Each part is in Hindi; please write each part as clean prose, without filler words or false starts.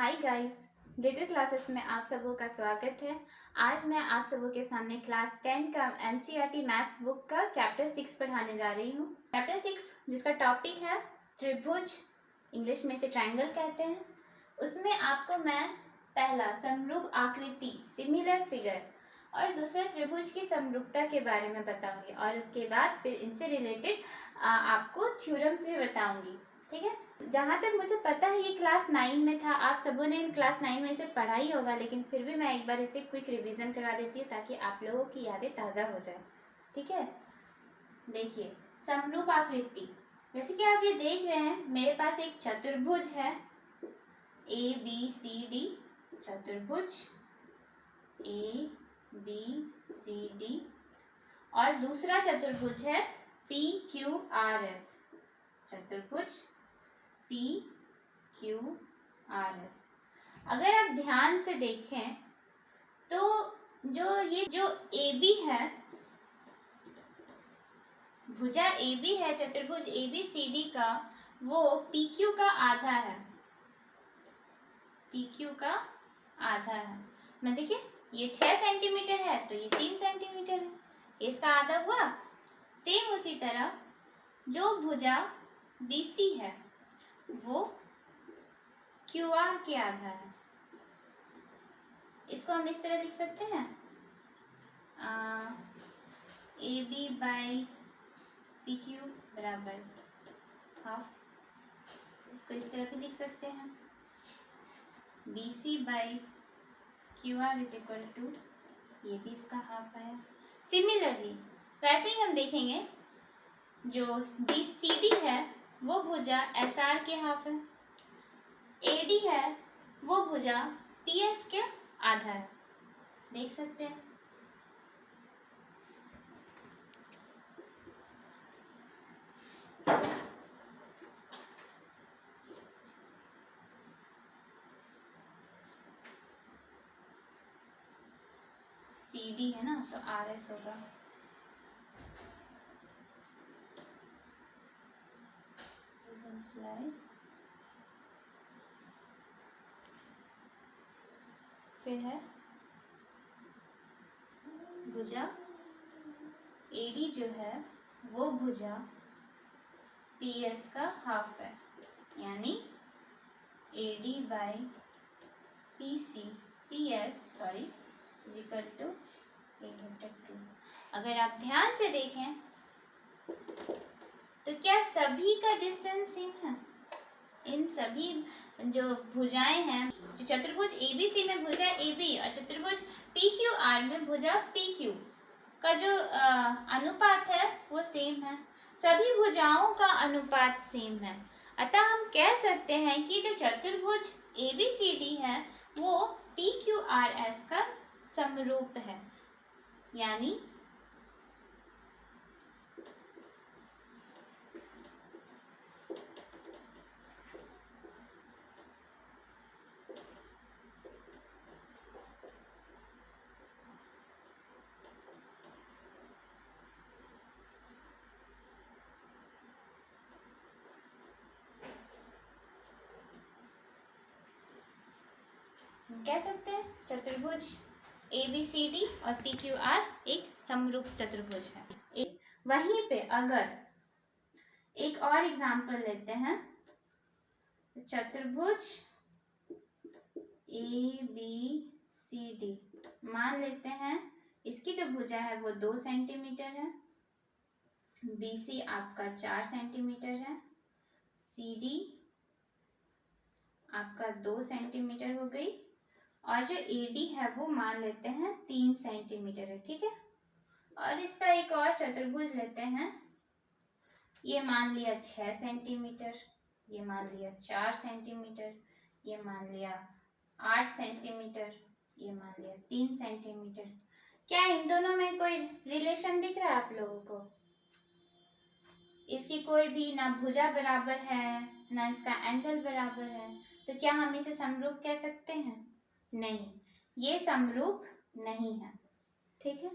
हाय गाइस, डिजिटल क्लासेस में आप सबों का स्वागत है। आज मैं आप सबों के सामने क्लास 10 का एनसीईआरटी मैथ्स बुक का चैप्टर 6 पढ़ाने जा रही हूँ। चैप्टर 6 जिसका टॉपिक है त्रिभुज, इंग्लिश में इसे ट्रायंगल कहते हैं। उसमें आपको मैं पहला समरूप आकृति सिमिलर फिगर और दूसरा त्रिभुज की समरूपता के बारे में बताऊंगी और उसके बाद फिर इनसे रिलेटेड आपको थ्योरम्स भी बताऊंगी। ठीक है, जहाँ तक मुझे पता है ये क्लास 9 में था। आप सबों ने क्लास 9 में इसे पढ़ा ही होगा, लेकिन फिर भी मैं एक बार इसे क्विक रिवीजन करा देती हूँ ताकि आप लोगों की यादें ताज़ा हो जाए। ठीक है, देखिए समरूप आकृति, जैसे कि आप ये देख रहे हैं मेरे पास एक चतुर्भुज है ABCD, चतुर्भुज ABCD, और दूसरा चतुर्भुज है PQRS, चतुर्भुज PQRS। अगर आप ध्यान से देखें तो जो AB है, भुजा AB है, चतुर्भुज ABCD का, वो PQ का आधा है, PQ का आधा है। मैं देखिए ये 6 सेंटीमीटर है तो ये 3 सेंटीमीटर है, इसका आधा हुआ। सेम उसी तरह जो भुजा BC है वो QR के आधा है। इसको हम इस तरह लिख सकते हैं AB बाई PQ बराबर हाफ। इसको इस तरह भी लिख सकते हैं BC by QR is equal to, ये भी इसका हाफ है। सिमिलरली वैसे ही हम देखेंगे जो BCD है वो भुजा SR के हाफ है, AD है वो भुजा PS के आधा है। देख सकते हैं CD है ना तो RS होगा। फिर है भुजा AD जो है वो भुजा PS का हाफ है, यानी AD by PS is equal to 8/2। अगर आप ध्यान से देखें तो क्या सभी का डिस्टेंस सेम है? इन सभी जो भुजाएं हैं, जो चतुर्भुज ABC में भुजा AB और चतुर्भुज PQR में भुजा PQ का जो अनुपात है वो सेम है। सभी भुजाओं का अनुपात सेम है, अतः हम कह सकते हैं कि जो चतुर्भुज ABCD है वो PQRS का समरूप है। यानी कह सकते हैं चतुर्भुज ABCD और PQR एक समरूप चतुर्भुज है। वहीं पे अगर एक और एग्जाम्पल लेते हैं, चतुर्भुज ABCD, मान लेते हैं इसकी जो भुजा है वो 2 सेंटीमीटर है, BC आपका 4 सेंटीमीटर है, CD आपका 2 सेंटीमीटर हो गई, और जो AD है वो मान लेते हैं 3 सेंटीमीटर है। ठीक है, और इसका एक और चतुर्भुज लेते हैं, ये मान लिया 6 सेंटीमीटर, ये मान लिया 4 सेंटीमीटर, ये मान लिया 8 सेंटीमीटर, ये मान लिया 3 सेंटीमीटर। क्या इन दोनों में कोई रिलेशन दिख रहा है आप लोगों को? इसकी कोई भी ना भुजा बराबर है ना इसका एंगल बराबर है, तो क्या हम इसे समरूप कह सकते हैं? नहीं, ये समरूप नहीं है। ठीक है,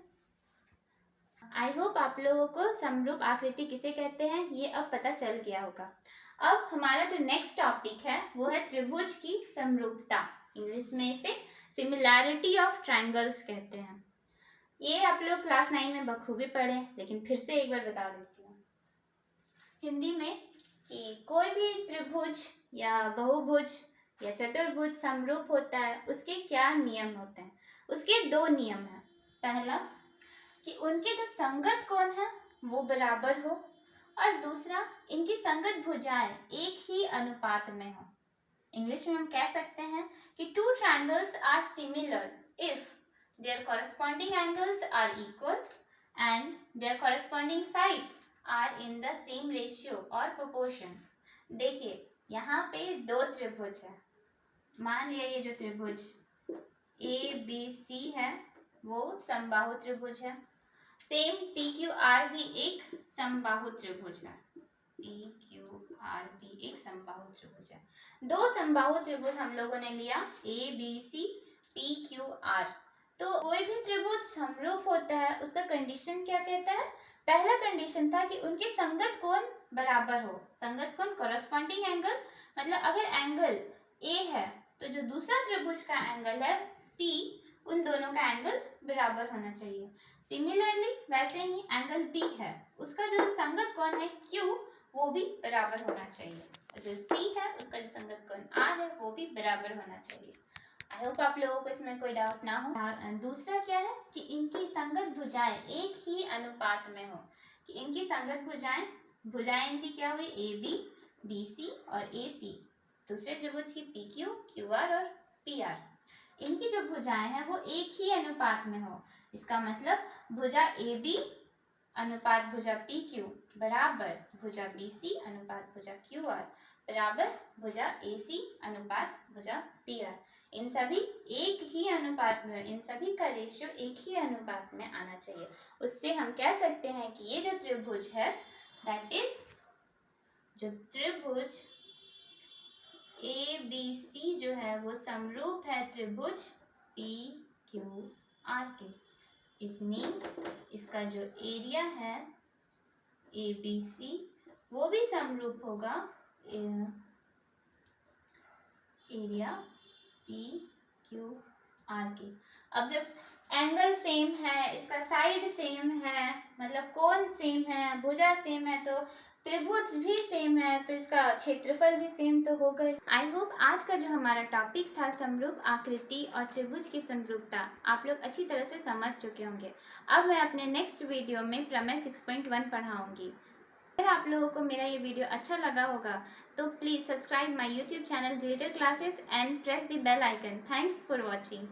आई होप आप लोगों को समरूप आकृति किसे कहते हैं ये अब पता चल गया होगा। अब हमारा जो नेक्स्ट टॉपिक है वो है त्रिभुज की समरूपता। इंग्लिश में इसे सिमिलैरिटी ऑफ ट्रायंगल्स कहते हैं। ये आप लोग क्लास 9 में बखूबी पढ़े, लेकिन फिर से एक बार बता देती हूँ हिंदी में कि कोई भी त्रिभुज या बहुभुज या चतुर्भुज समरूप होता है, उसके क्या नियम होते हैं। उसके दो नियम हैं। पहला कि उनके जो संगत कोण है वो बराबर हो, और दूसरा इनकी संगत भुजाएं एक ही अनुपात में हो। इंग्लिश में हम कह सकते हैं कि two triangles are similar if their corresponding angles are equal and their corresponding sides are in the same ratio or proportion। देखिए यहाँ पे दो त्रिभुज है। मान लिया ये जो त्रिभुज ABC है वो समबाहु त्रिभुज है। सेम PQR भी एक समबाहु त्रिभुज है। PQR भी एक समबाहु त्रिभुज है। दो समबाहु त्रिभुज हम लोगों ने लिया ABC PQR। तो कोई भी त्रिभुज समरूप होता है उसका कंडीशन क्या कहता है। पहला कंडीशन था कि उनके संगत कोण बराबर हो। संगत कोण कॉरेस्पॉन्डिंग एंगल, मतलब अगर एंगल A है तो जो दूसरा त्रिभुज का एंगल है P, उन दोनों का एंगल बराबर होना चाहिए। सिमिलरली वैसे ही एंगल B है, उसका जो संगत कोण है Q वो भी बराबर होना चाहिए। जो C है उसका जो संगत कोण R है वो भी बराबर होना चाहिए। आई होप आप लोगों को इसमें कोई डाउट ना हो। दूसरा क्या है कि इनकी संगत भुजाएं एक ही अनुपात में हो। कि इनकी संगत भुजाएं इनकी क्या हुई AB, BC और AC। दूसरे त्रिभुज की PQ, QR और PR, इनकी जो भुजाएं हैं वो एक ही अनुपात में हो। इसका मतलब भुजा AB अनुपात भुजा PQ बराबर भुजा BC अनुपात भुजा QR बराबर भुजा AC अनुपात भुजा PR। इन सभी एक ही अनुपात में, इन सभी का रेशियो एक ही अनुपात में आना चाहिए। उससे हम कह सकते हैं कि ये जो त्रिभुज है दैट इज, जो त्रिभुज ABC जो है वो समरूप है त्रिभुज PQR के। इट मीन्स इसका जो एरिया है ABC वो भी समरूप होगा एरिया PQR के। अब जब एंगल सेम है, इसका साइड सेम है, मतलब कोण सेम है, भुजा सेम है, तो त्रिभुज भी सेम है, तो इसका क्षेत्रफल भी सेम तो होगा ही। आई होप आज का जो हमारा टॉपिक था समरूप आकृति और त्रिभुज की समरूपता, आप लोग अच्छी तरह से समझ चुके होंगे। अब मैं अपने नेक्स्ट वीडियो में प्रमेय 6.1 पढ़ाऊंगी। अगर आप लोगों को मेरा ये वीडियो अच्छा लगा होगा तो please subscribe my YouTube channel Glitter Classes and press the bell icon. Thanks for watching.